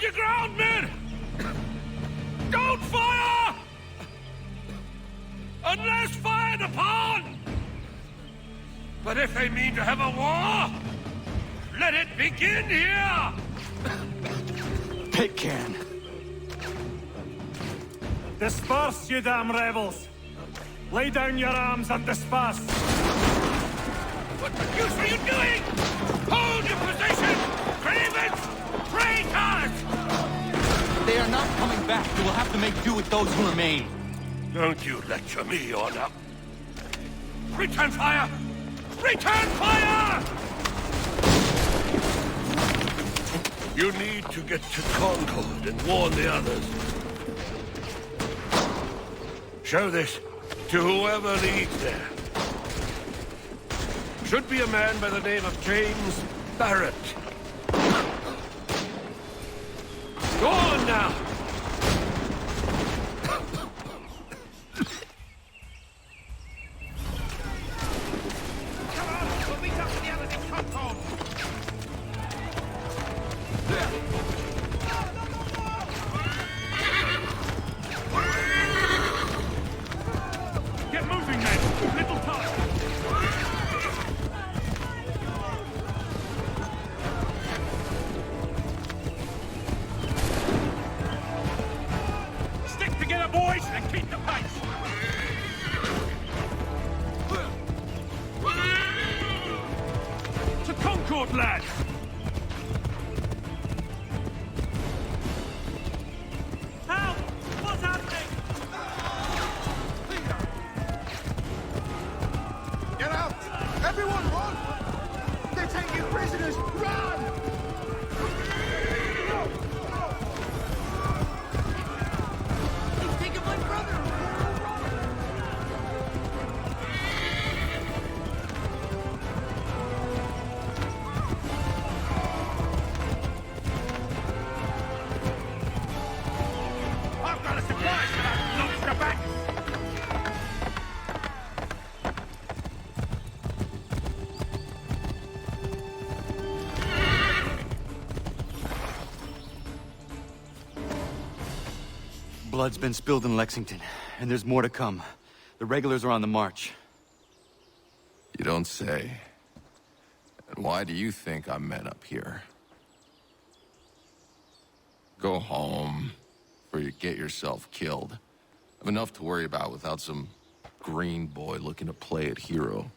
Stand your ground, men! Don't fire! Unless fired upon! But if they mean to have a war, let it begin here! Pit can. Disperse, you damn rebels! Lay down your arms and disperse! What the deuce are you doing? Hold your position! Cravens! Traitors! They are not coming back. You will have to make do with those who remain. Don't you lecture me, Order. Return fire! Return fire! You need to get to Concord and warn the others. Show this to whoever leads there. Should be a man by the name of James Barrett. Go on now! Get moving, men! Little time! Stick together, boys, and keep the pace! To Concord, lads! Help! What's happening? Get out! Everyone run! They're taking prisoners! Run! They've taken my brother! I've got a surprise for that lobster back! Blood's been spilled in Lexington, and there's more to come. The regulars are on the march. You don't say. And why do you think I'm men up here? Go home, before you get yourself killed. I've enough to worry about without some green boy looking to play at hero.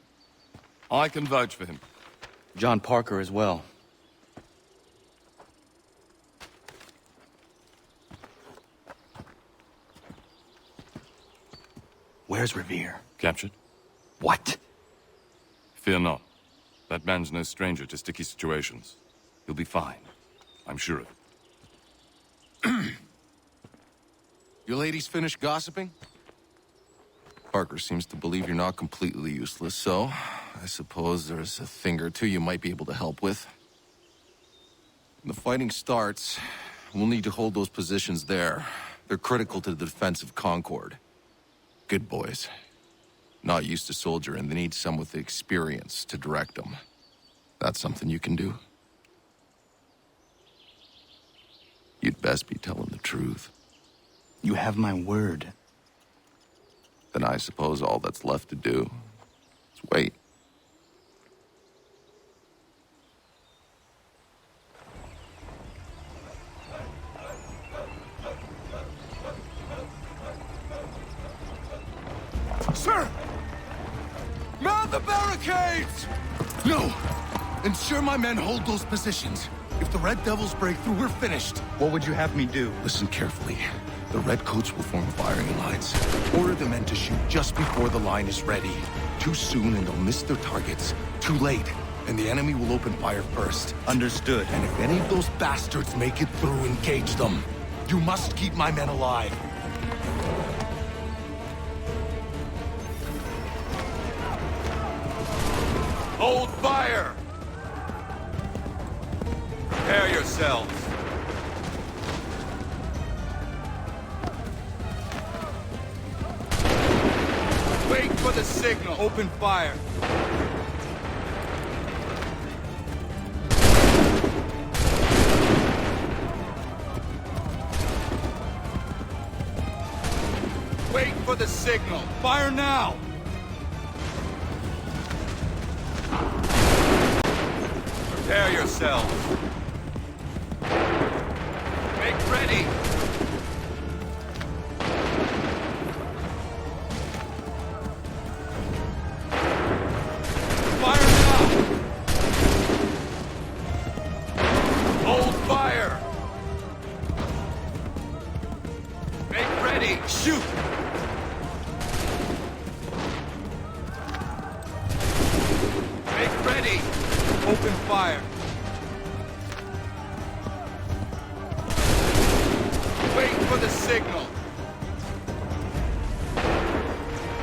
I can vouch for him. John Parker as well. Where's Revere? Captured? What? Fear not. That man's no stranger to sticky situations. He'll be fine. I'm sure of it. You ladies finished gossiping? Parker seems to believe you're not completely useless, so I suppose there's a thing or two you might be able to help with. When the fighting starts, we'll need to hold those positions there. They're critical to the defense of Concord. Good boys. Not used to soldiering, they need some with the experience to direct them. That's something you can do? You'd best be telling the truth. You have my word. Then I suppose all that's left to do is wait. Sir! Mount the barricades! No! Ensure my men hold those positions. If the Red Devils break through, we're finished. What would you have me do? Listen carefully. The Redcoats will form firing lines. Order the men to shoot just before the line is ready. Too soon and they'll miss their targets. Too late, and the enemy will open fire first. Understood. And if any of those bastards make it through, engage them. You must keep my men alive. Hold fire! Prepare yourselves. Wait for the signal. Open fire. for the signal. Fire now! Prepare yourselves. Make ready. Fire now! Hold fire! Make ready! Shoot! Make ready! Open fire! Wait for the signal!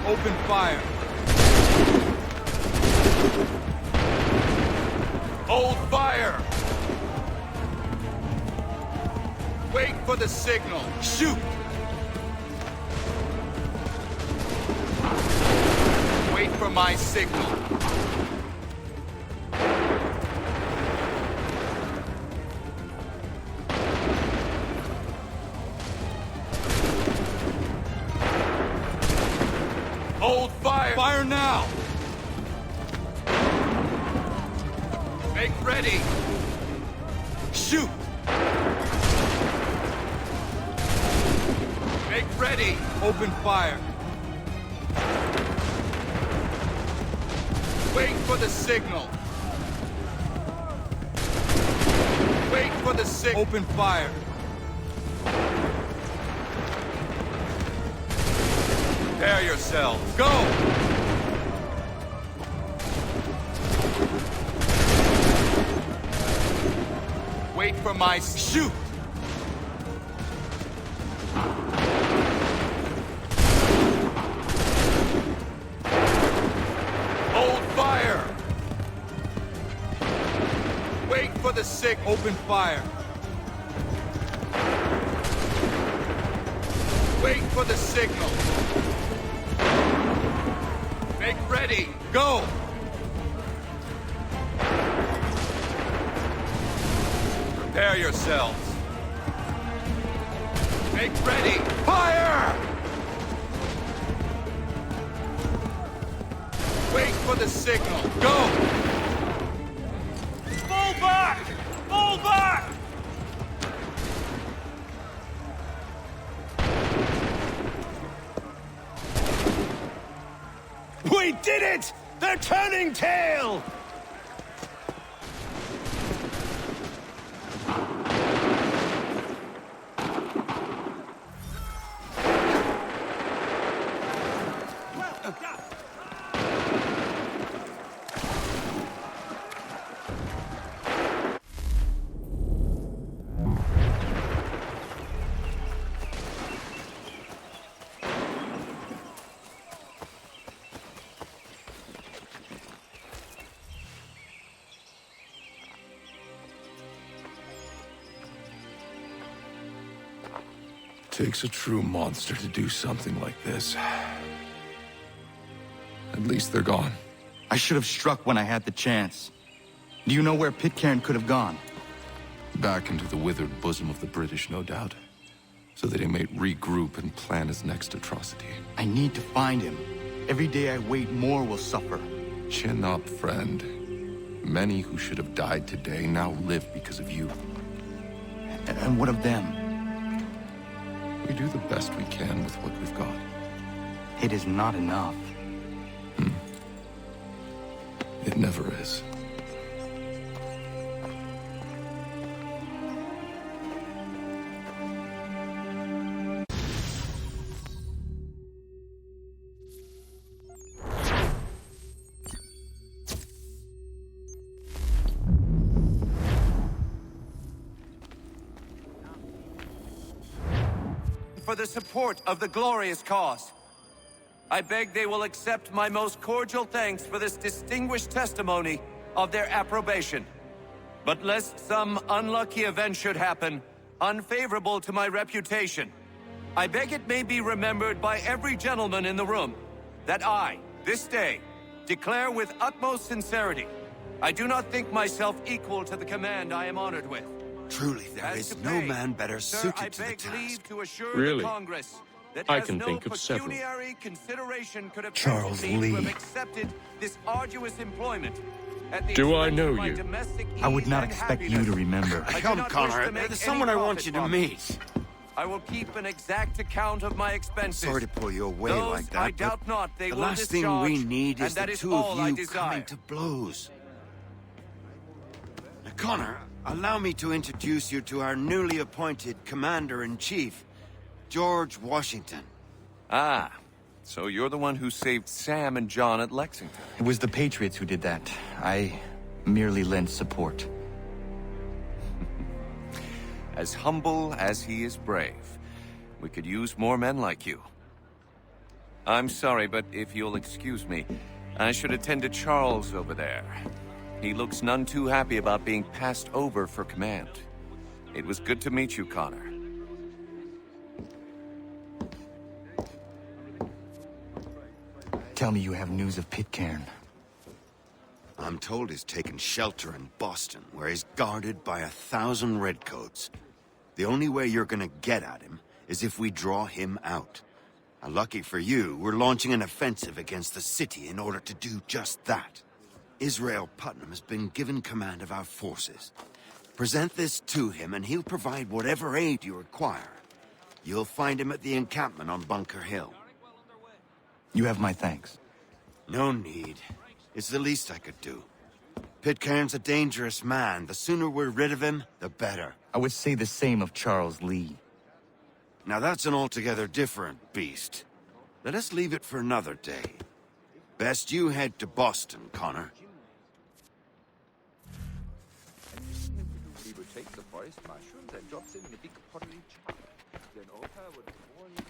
Open fire! Hold fire! Wait for the signal! Shoot! Wait for my signal! Hold fire! Fire now! Make ready! Shoot! Make ready! Open fire! Wait for the signal! Wait for the signal! Open fire! Prepare yourselves! Go! Wait for my shoot! Hold fire! Wait for the sick. Open fire! Wait for the signal! Make ready! Go! Prepare yourselves! Make ready! Fire! Wait for the signal! Go! Fall back! Fall back! We did it! They're turning tail! Takes a true monster to do something like this. At least they're gone. I should have struck when I had the chance. Do you know where Pitcairn could have gone? Back into the withered bosom of the British, no doubt. So that he may regroup and plan his next atrocity. I need to find him. Every day I wait, more will suffer. Chin up, friend. Many who should have died today now live because of you. And what of them? We do the best we can with what we've got. It is not enough. It never is. For the support of the glorious cause. I beg they will accept my most cordial thanks for this distinguished testimony of their approbation. But lest some unlucky event should happen, unfavorable to my reputation, I beg it may be remembered by every gentleman in the room that I, this day, declare with utmost sincerity, I do not think myself equal to the command I am honored with. Truly, there As is to no pay, man better sir, suited I to the beg task. leave to assure Really? the Congress that I as can no think of several. pecuniary consideration could have Charles tempted me to have Lee. accepted this arduous employment. At the Do I expense know of my you? domestic I would ease not and expect you happiness. to remember. I do Come, not wish Connor. to make There's any someone I want profit you to from meet. this. I will keep an exact account of my expenses. Sorry to pull you away Those like that, I but doubt not they the will last thing discharge, we need and is that the is two all of I you desire. coming to blows. Now, Connor, allow me to introduce you to our newly appointed Commander-in-Chief, George Washington. Ah, so you're the one who saved Sam and John at Lexington. It was the Patriots who did that. I merely lent support. As humble as he is brave. We could use more men like you. I'm sorry, but if you'll excuse me, I should attend to Charles over there. He looks none too happy about being passed over for command. It was good to meet you, Connor. Tell me you have news of Pitcairn. I'm told he's taken shelter in Boston, where he's guarded by 1,000 redcoats. The only way you're gonna get at him is if we draw him out. Lucky for you, we're launching an offensive against the city in order to do just that. Israel Putnam has been given command of our forces. Present this to him and he'll provide whatever aid you require. You'll find him at the encampment on Bunker Hill. You have my thanks. No need. It's the least I could do. Pitcairn's a dangerous man. The sooner we're rid of him, the better. I would say the same of Charles Lee. Now that's an altogether different beast. Let us leave it for another day. Best you head to Boston, Connor. He would take the forest mushrooms and drop them in a big pottery jar. Then Opa would pour in.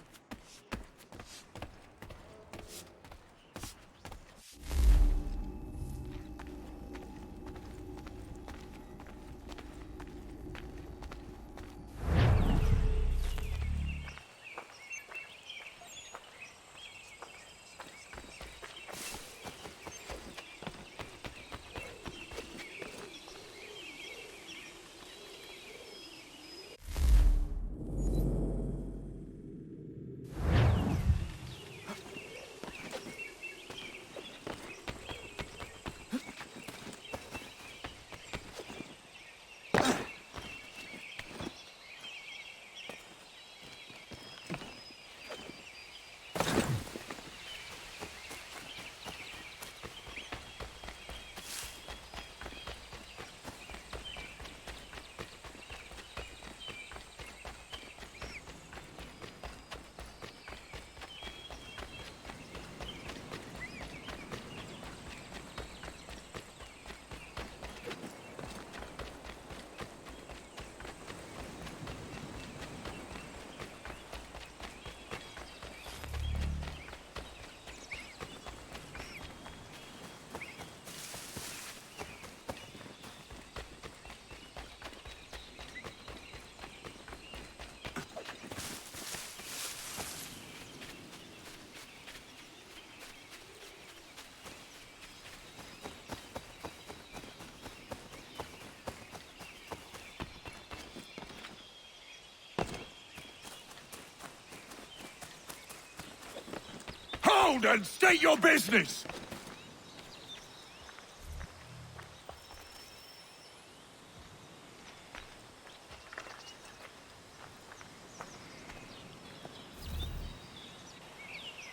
Hold and state your business!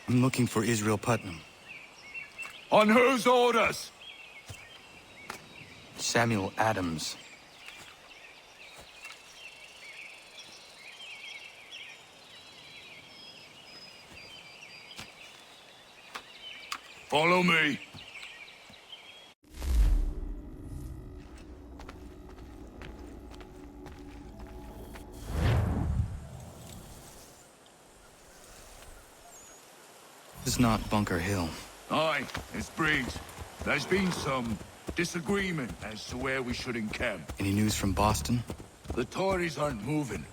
I'm looking for Israel Putnam. On whose orders? Samuel Adams. Follow me. This is not Bunker Hill. Aye, it's Briggs. There's been some disagreement as to where we should encamp. Any news from Boston? The Tories aren't moving.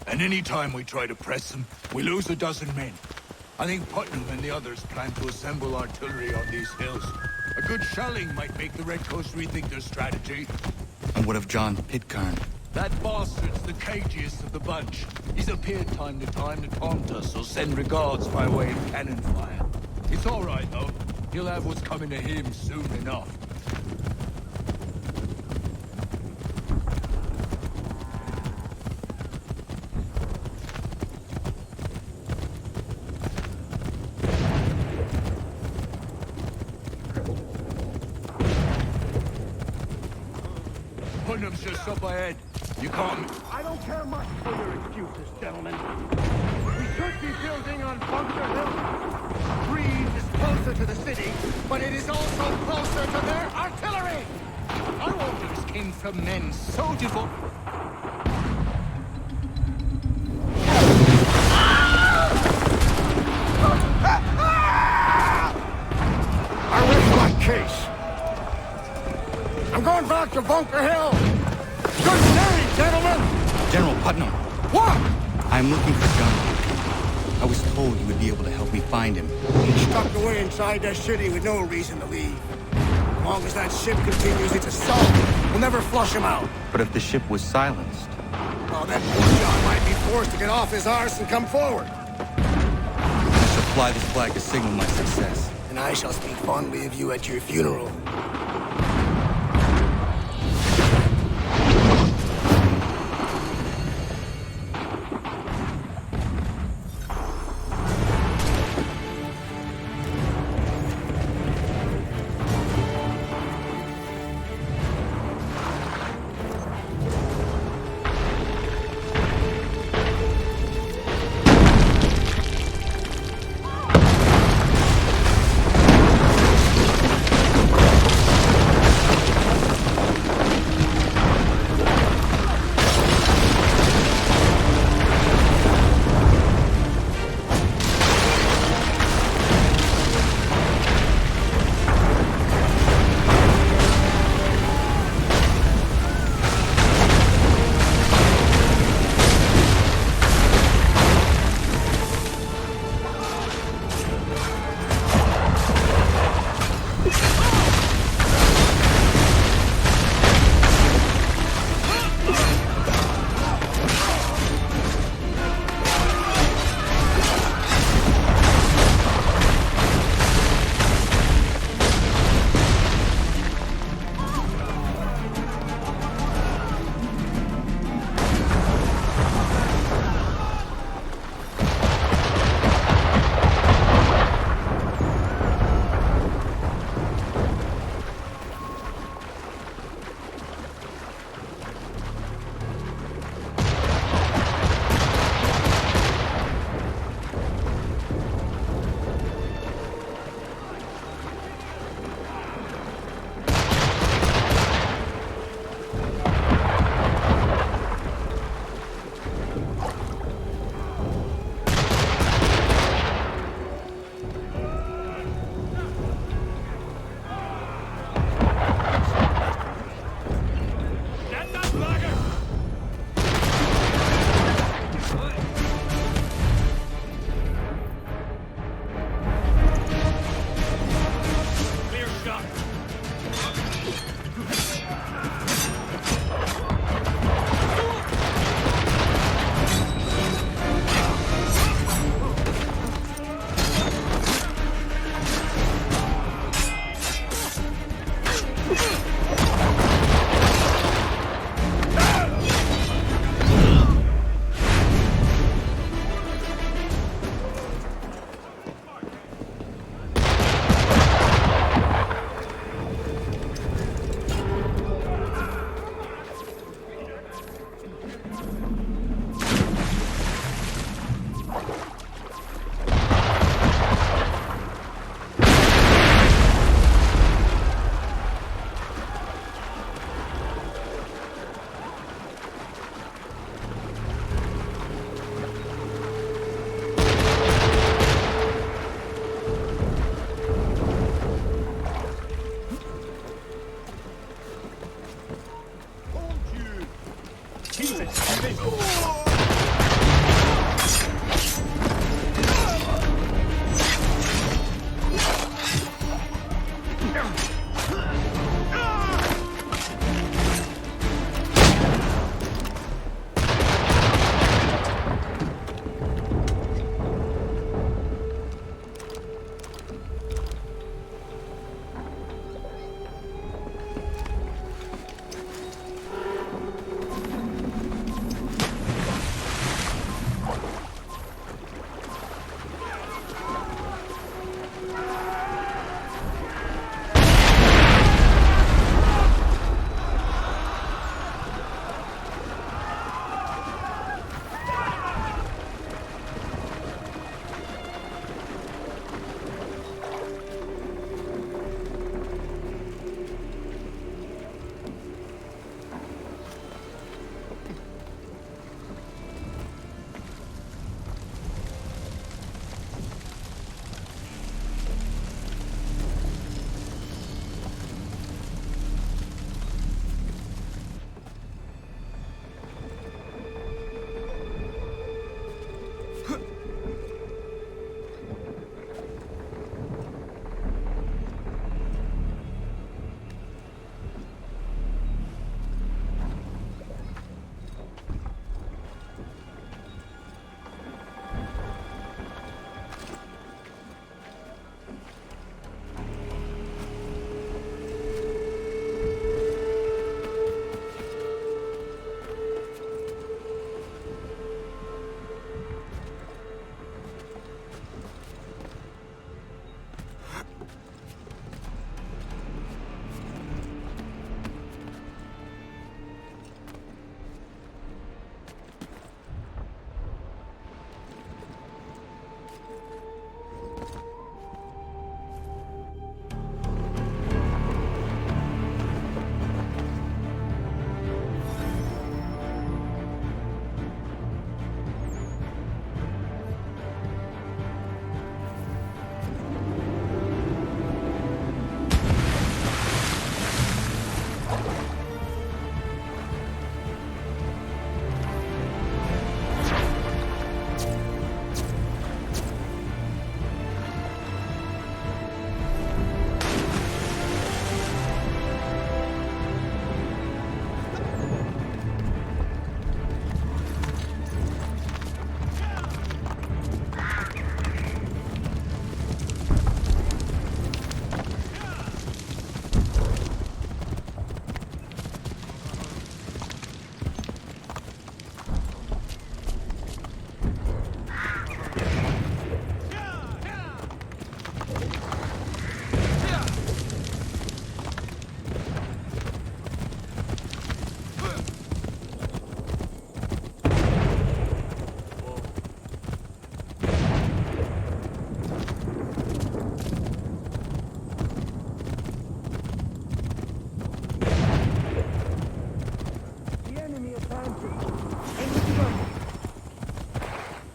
And any time we try to press them, we lose a dozen men. I think Putnam and the others plan to assemble artillery on these hills. A good shelling might make the Redcoats rethink their strategy. And what of John Pitcairn? That bastard's the cagiest of the bunch. He's appeared time to taunt us or send regards by way of cannon fire. It's all right, though. He'll have what's coming to him soon enough. Putnam's just up ahead. You can't... I don't care much for your excuses, gentlemen. We should be building on Bunker Hill. Greaves is closer to the city, but it is also closer to their artillery! Our orders came from men so devout... I rest my case. I'm going back to Bunker Hill. Good day, gentlemen! General Putnam, What? I'm looking for John. I was told you would be able to help me find him. He's stuck away inside that city with no reason to leave. As long as that ship continues its assault, we'll never flush him out. But if the ship was silenced... Well, then poor John might be forced to get off his arse and come forward. I shall fly this flag to signal my success. And I shall speak fondly of you at your funeral.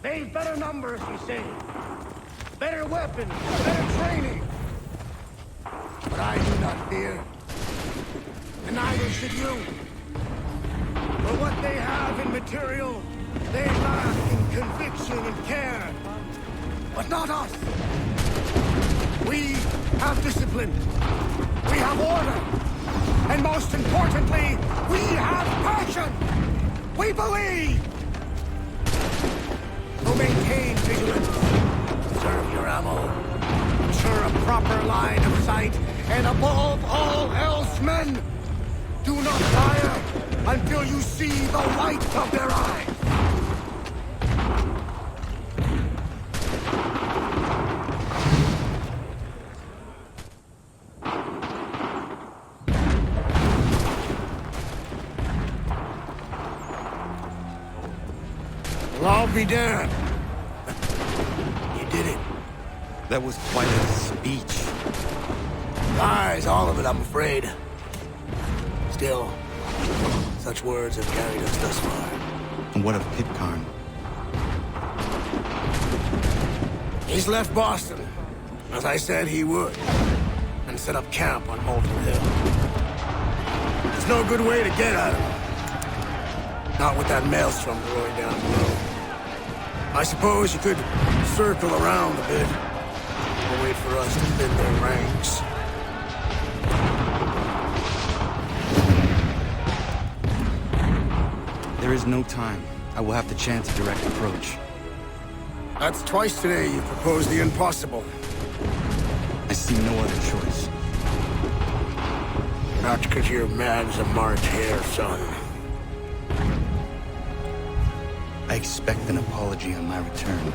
They've better numbers, you say. Better weapons, better training. But I do not fear. And neither should you. For what they have in material, they lack in conviction and care. But not us. We have discipline. We have order. And most importantly, we have passion. We believe. So maintain vigilance. Conserve your ammo. Ensure a proper line of sight. And above all else, men, do not fire until you see the whites of their eyes. Well, I'll be damned. You did it. That was quite a speech. Lies, all of it, I'm afraid. Still, such words have carried us thus far. And what of Pitcairn? He's left Boston, as I said he would, and set up camp on Molten Hill. There's no good way to get at him. Not with that maelstrom rolling down below. I suppose you could circle around a bit, or wait for us to thin their ranks. There is no time. I will have to chance a direct approach. That's twice today you proposed the impossible. I see no other choice. Not because you're mad as a March hare, son. I expect an apology on my return.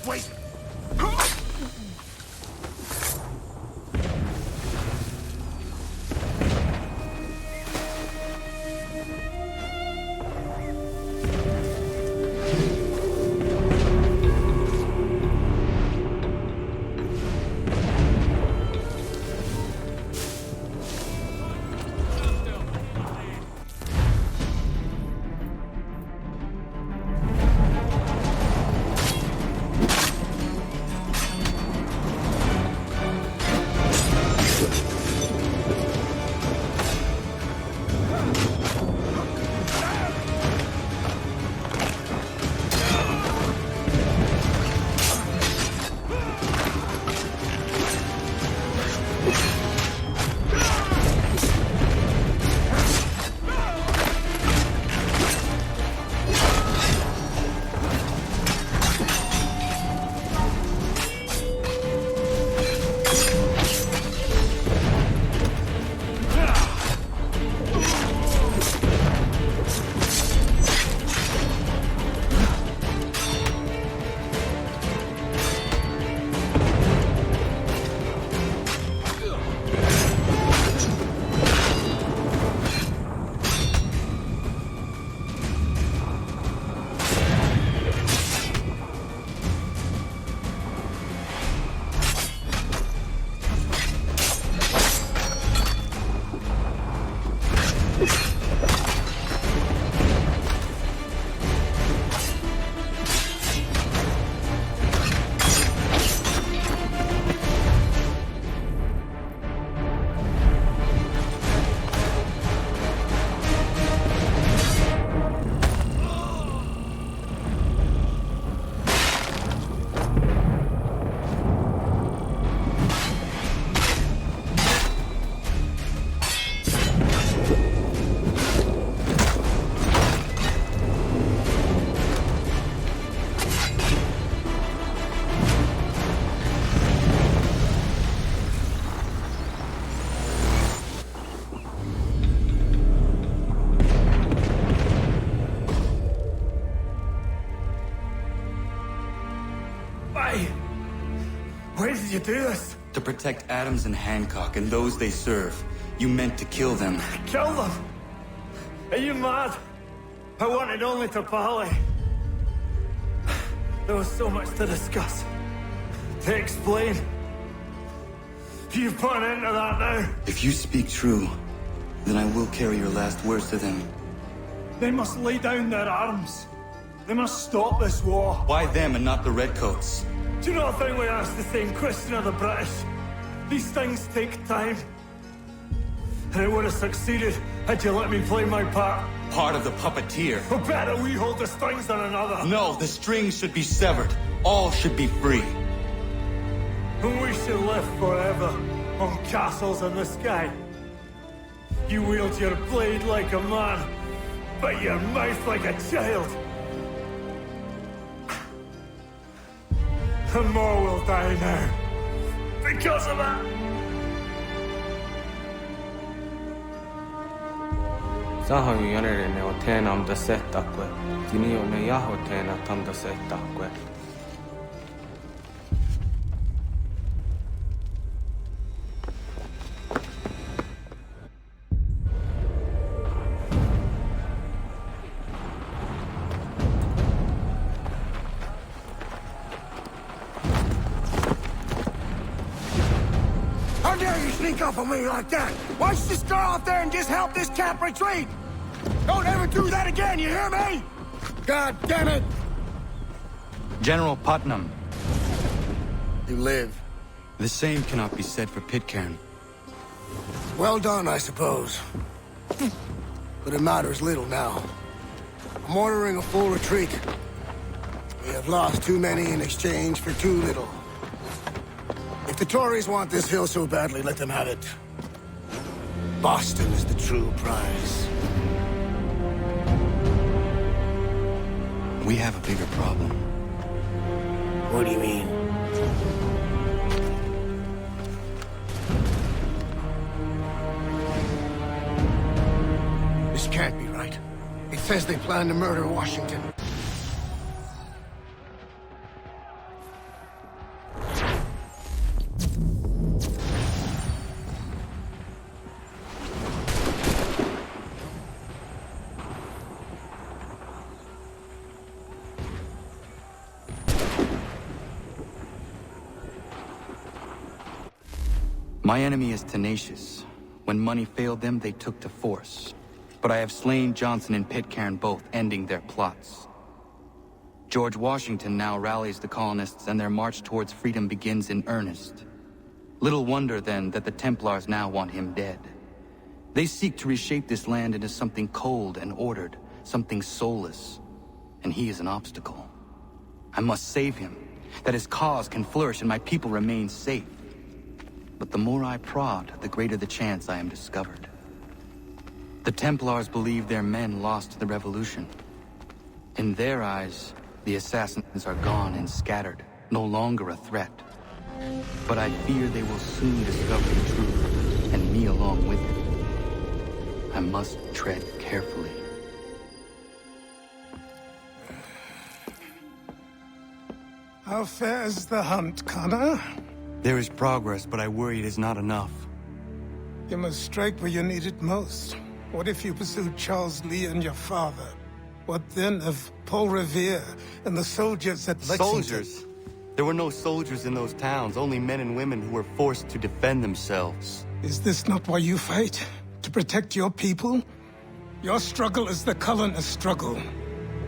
wait! Why did you do this? To protect Adams and Hancock and those they serve. You meant to kill them. Kill them? Are you mad? I wanted only to parley. There was so much to discuss, to explain. You've put an end to that now. If you speak true, then I will carry your last words to them. They must lay down their arms. They must stop this war. Why them and not the Redcoats? Do you not think we asked the same question of the British? These things take time. And it would have succeeded had you let me play my part. Part of the puppeteer. Or better we hold the strings than another. No, the strings should be severed. All should be free. And we should live forever on castles in the sky. You wield your blade like a man, but your mouth like a child. And more will die now. Because of that. Sahoin yanere o tēnām da setakwe. Tini o ne yaho tēnā tam da setakwe. How dare you sneak up on me like that? Why don't you just go out there and just help this camp retreat? Don't ever do that again, you hear me? God damn it! General Putnam. You live. The same cannot be said for Pitcairn. Well done, I suppose. But it matters little now. I'm ordering a full retreat. We have lost too many in exchange for too little. If the Tories want this hill so badly, let them have it. Boston is the true prize. We have a bigger problem. What do you mean? This can't be right. It says they plan to murder Washington. My enemy is tenacious. When money failed them, they took to force. But I have slain Johnson and Pitcairn both, ending their plots. George Washington now rallies the colonists, and their march towards freedom begins in earnest. Little wonder, then, that the Templars now want him dead. They seek to reshape this land into something cold and ordered, something soulless. And he is an obstacle. I must save him, that his cause can flourish and my people remain safe. But the more I prod, the greater the chance I am discovered. The Templars believe their men lost the revolution. In their eyes, the assassins are gone and scattered, no longer a threat. But I fear they will soon discover the truth, and me along with it. I must tread carefully. How fares the hunt, Connor? There is progress, but I worry it is not enough. You must strike where you need it most. What if you pursued Charles Lee and your father? What then of Paul Revere and the soldiers at Lexington? Soldiers? There were no soldiers in those towns, only men and women who were forced to defend themselves. Is this not why you fight? To protect your people? Your struggle is the colonist struggle.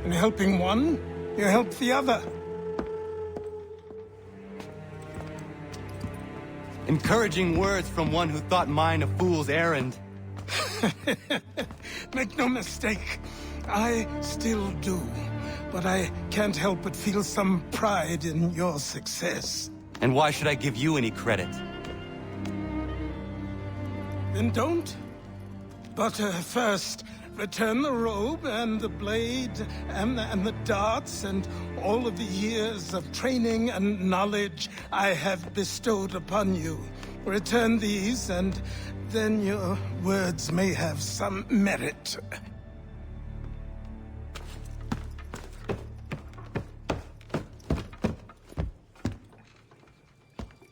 In helping one, you help the other. Encouraging words from one who thought mine a fool's errand. Make no mistake, I still do. But I can't help but feel some pride in your success. And why should I give you any credit? Then don't. But first, return the robe and the blade and the darts and all of the years of training and knowledge I have bestowed upon you. Return these, and then your words may have some merit.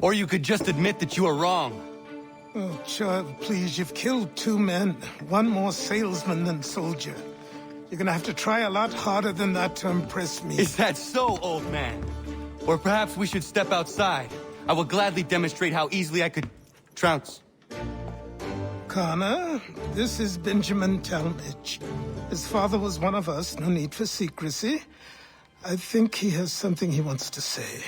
Or you could just admit that you are wrong. Oh, child, please, you've killed 2 men. One more salesman than soldier. You're gonna have to try a lot harder than that to impress me. Is that so, old man? Or perhaps we should step outside. I will gladly demonstrate how easily I could trounce. Connor, this is Benjamin Talmadge. His father was one of us, no need for secrecy. I think he has something he wants to say.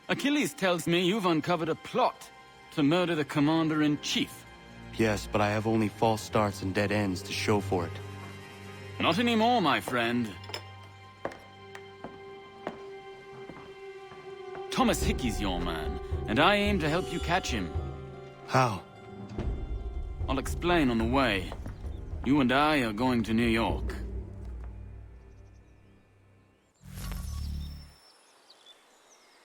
Achilles tells me you've uncovered a plot to murder the commander-in-chief. Yes, but I have only false starts and dead ends to show for it. Not anymore, my friend. Thomas Hickey's your man, and I aim to help you catch him. How? I'll explain on the way. You and I are going to New York.